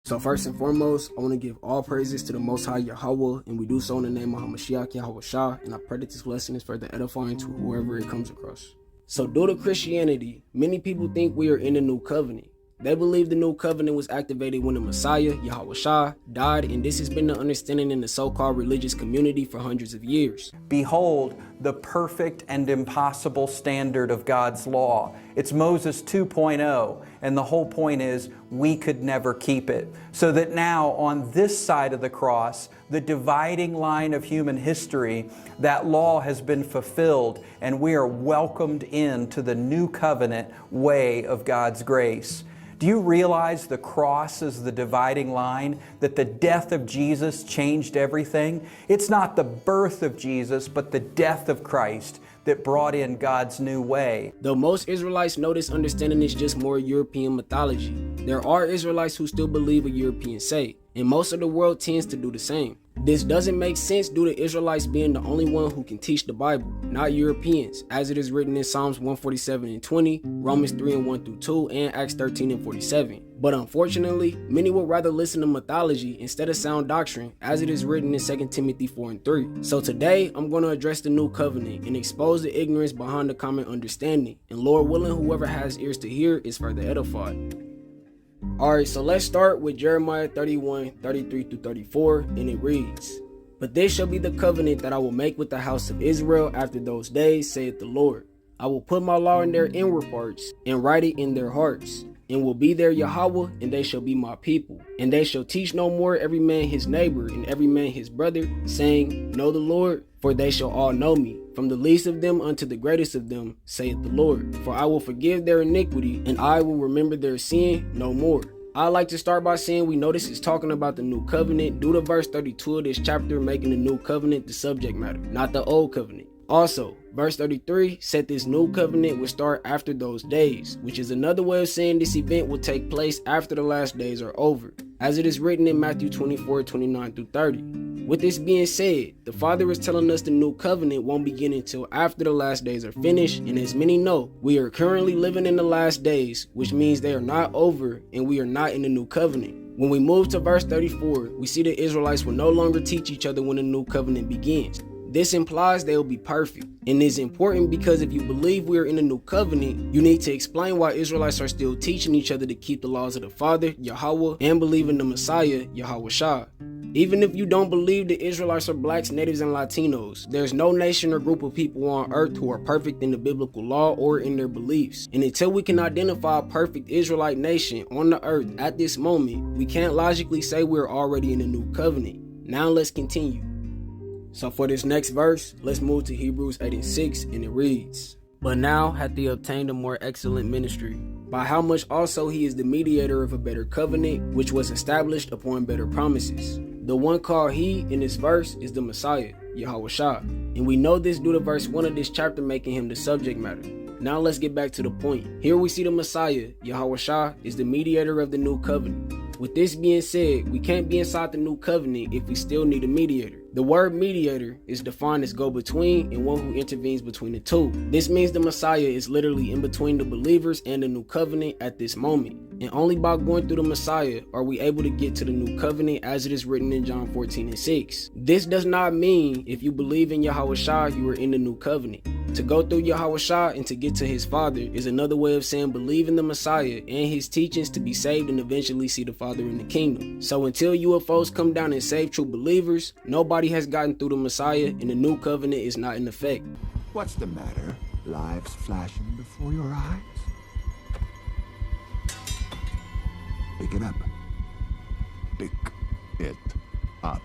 So first and foremost, I want to give all praises to the Most High Yahweh, and we do so in the name of HaMashiach Yahweh Shah, and I pray that this lesson is further edifying to whoever it comes across. So due to Christianity, many people think we are in the new covenant. They believe the new covenant was activated when the Messiah, Yahweh Shah, died, and this has been the understanding in the so-called religious community for hundreds of years. Behold, the perfect and impossible standard of God's law. It's Moses 2.0, and the whole point is we could never keep it. So that now on this side of the cross, the dividing line of human history, that law has been fulfilled, and we are welcomed into the new covenant way of God's grace. Do you realize the cross is the dividing line, that the death of Jesus changed everything? It's not the birth of Jesus, but the death of Christ that brought in God's new way. Though most Israelites know this understanding is just more European mythology, there are Israelites who still believe a European say, and most of the world tends to do the same. This doesn't make sense due to Israelites being the only one who can teach the Bible, not Europeans, as it is written in Psalms 147:20, Romans 3:1-2, and Acts 13:47. But unfortunately, many would rather listen to mythology instead of sound doctrine, as it is written in 2 Timothy 4:3. So today, I'm going to address the new covenant and expose the ignorance behind the common understanding, and Lord willing, whoever has ears to hear is further edified. Alright, so let's start with Jeremiah 31:33-34, and it reads, "But this shall be the covenant that I will make with the house of Israel after those days, saith the Lord. I will put my law in their inward parts, and write it in their hearts, and will be their Yahweh, and they shall be my people. And they shall teach no more every man his neighbor, and every man his brother, saying, Know the Lord, for they shall all know me, from the least of them unto the greatest of them, saith the Lord. For I will forgive their iniquity, and I will remember their sin no more." I like to start by saying we know this is talking about the new covenant due to verse 32 of this chapter, making the new covenant the subject matter, not the old covenant. Also, verse 33 said this new covenant would start after those days, which is another way of saying this event will take place after the last days are over, as it is written in Matthew 24:29-30. With this being said, the Father is telling us the new covenant won't begin until after the last days are finished, and as many know, we are currently living in the last days, which means they are not over and we are not in the new covenant. When we move to verse 34, we see the Israelites will no longer teach each other when the new covenant begins. This implies they will be perfect, and is important because if you believe we are in the new covenant, you need to explain why Israelites are still teaching each other to keep the laws of the Father, Yahweh, and believe in the Messiah, Yahweh Shah. Even if you don't believe the Israelites are blacks, natives, and Latinos, there's no nation or group of people on earth who are perfect in the biblical law or in their beliefs. And until we can identify a perfect Israelite nation on the earth at this moment, we can't logically say we're already in the new covenant. Now let's continue. So for this next verse, let's move to Hebrews 8:6, and it reads, "But now hath he obtained a more excellent ministry, by how much also he is the mediator of a better covenant, which was established upon better promises." The one called he in this verse is the Messiah, Yahweh Shah, and we know this due to verse 1 of this chapter making him the subject matter. Now let's get back to the point. Here we see the Messiah, Yahweh Shah, is the mediator of the new covenant. With this being said, we can't be inside the new covenant if we still need a mediator. The word mediator is defined as go-between and one who intervenes between the two. This means the Messiah is literally in between the believers and the new covenant at this moment. And only by going through the Messiah are we able to get to the new covenant, as it is written in John 14:6. This does not mean if you believe in Yahweh Shah, you are in the new covenant. To go through Yahweh Shah and to get to his Father is another way of saying believe in the Messiah and his teachings to be saved and eventually see the Father in the kingdom. So until UFOs come down and save true believers, nobody has gotten through the Messiah, and the new covenant is not in effect. What's the matter? Lives flashing before your eyes? Pick it up. Pick it up.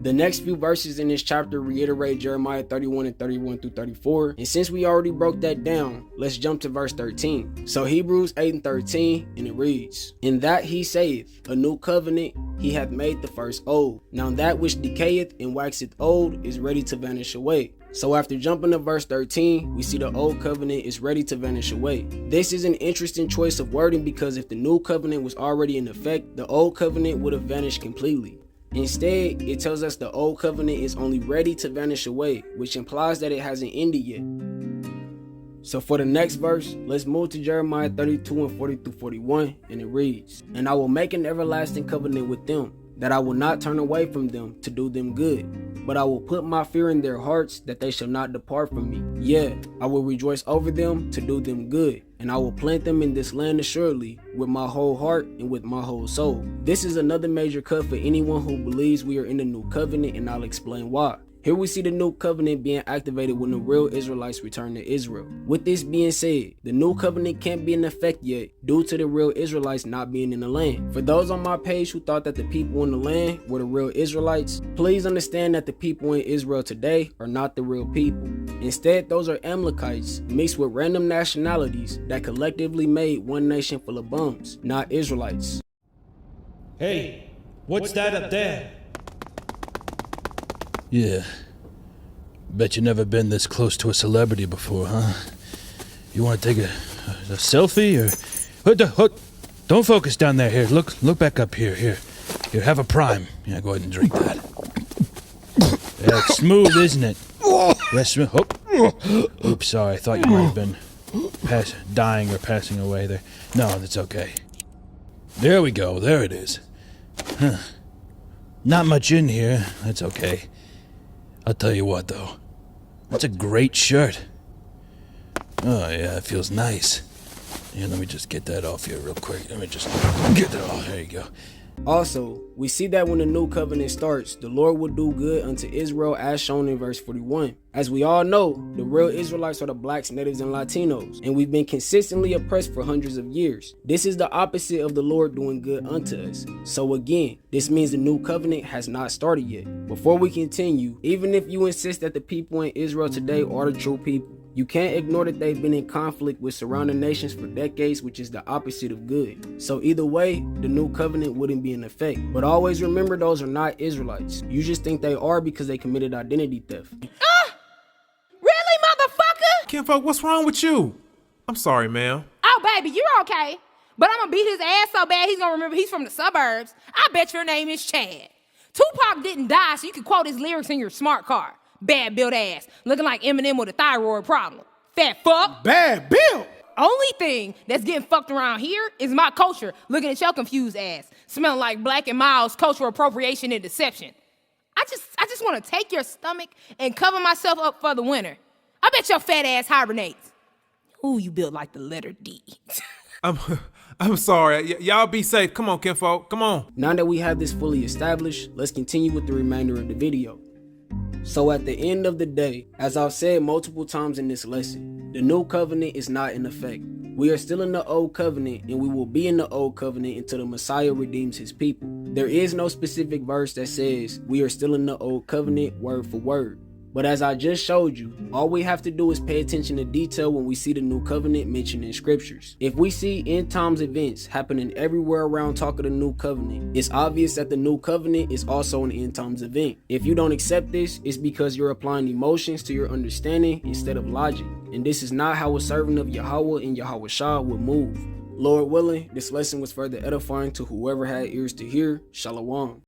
The next few verses in this chapter reiterate Jeremiah 31:31-34, and since we already broke that down, let's jump to verse 13. So Hebrews 8:13, and it reads, "In that he saith, a new covenant he hath made the first old. Now that which decayeth and waxeth old is ready to vanish away." So after jumping to verse 13, we see the old covenant is ready to vanish away. This is an interesting choice of wording because if the new covenant was already in effect, the old covenant would have vanished completely. Instead, it tells us the old covenant is only ready to vanish away, which implies that it hasn't ended yet. So for the next verse, let's move to Jeremiah 32 and 40 through 41, and it reads, "And I will make an everlasting covenant with them, that I will not turn away from them to do them good. But I will put my fear in their hearts, that they shall not depart from me. Yeah, I will rejoice over them to do them good, and I will plant them in this land assuredly, with my whole heart and with my whole soul." This is another major cut for anyone who believes we are in the new covenant, and I'll explain why. Here we see the new covenant being activated when the real Israelites return to Israel. With this being said, the new covenant can't be in effect yet due to the real Israelites not being in the land. For those on my page who thought that the people in the land were the real Israelites, please understand that the people in Israel today are not the real people. Instead, those are Amalekites mixed with random nationalities that collectively made one nation full of bums, not Israelites. Hey, what's that up there? Yeah. Bet you never been this close to a celebrity before, huh? You want to take a selfie or... Don't focus down there. Here, look back up here. Here, have a prime. Yeah, go ahead and drink that. Yeah, it's smooth, isn't it? Yeah, smooth. Oh. Oops, sorry. I thought you might have been dying or passing away there. No, that's okay. There we go. There it is. Huh. Not much in here. That's okay. I'll tell you what, though. That's a great shirt. Oh, yeah, it feels nice. Yeah, let me just get that off here real quick. Let me just get that off. There you go. Also, we see that when the new covenant starts, the Lord will do good unto Israel as shown in verse 41. As we all know, the real Israelites are the blacks, natives, and Latinos, and we've been consistently oppressed for hundreds of years. This is the opposite of the Lord doing good unto us. So again, this means the new covenant has not started yet. Before we continue, even if you insist that the people in Israel today are the true people, you can't ignore that they've been in conflict with surrounding nations for decades, which is the opposite of good. So either way, the new covenant wouldn't be in effect. But always remember, those are not Israelites. You just think they are because they committed identity theft. Really, motherfucker? Kinfolk, what's wrong with you? I'm sorry, ma'am. Oh, baby, you're okay. But I'm gonna beat his ass so bad he's gonna remember he's from the suburbs. I bet your name is Chad. Tupac didn't die so you could quote his lyrics in your smart car. Bad built ass, looking like Eminem with a thyroid problem. Fat fuck. Bad built. Only thing that's getting fucked around here is my culture, looking at your confused ass, smelling like Black and Milds cultural appropriation and deception. I just want to take your stomach and cover myself up for the winter. I bet your fat ass hibernates. Ooh, you built like the letter D. I'm sorry. Y'all be safe. Come on, Kinfolk. Come on. Now that we have this fully established, let's continue with the remainder of the video. So at the end of the day, as I've said multiple times in this lesson, the new covenant is not in effect. We are still in the old covenant, and we will be in the old covenant until the Messiah redeems his people. There is no specific verse that says we are still in the old covenant word for word. But as I just showed you, all we have to do is pay attention to detail when we see the new covenant mentioned in scriptures. If we see end times events happening everywhere around talk of the new covenant, it's obvious that the new covenant is also an end times event. If you don't accept this, it's because you're applying emotions to your understanding instead of logic. And this is not how a servant of Yahweh and Yahweh Shah would move. Lord willing, this lesson was further edifying to whoever had ears to hear. Shalom.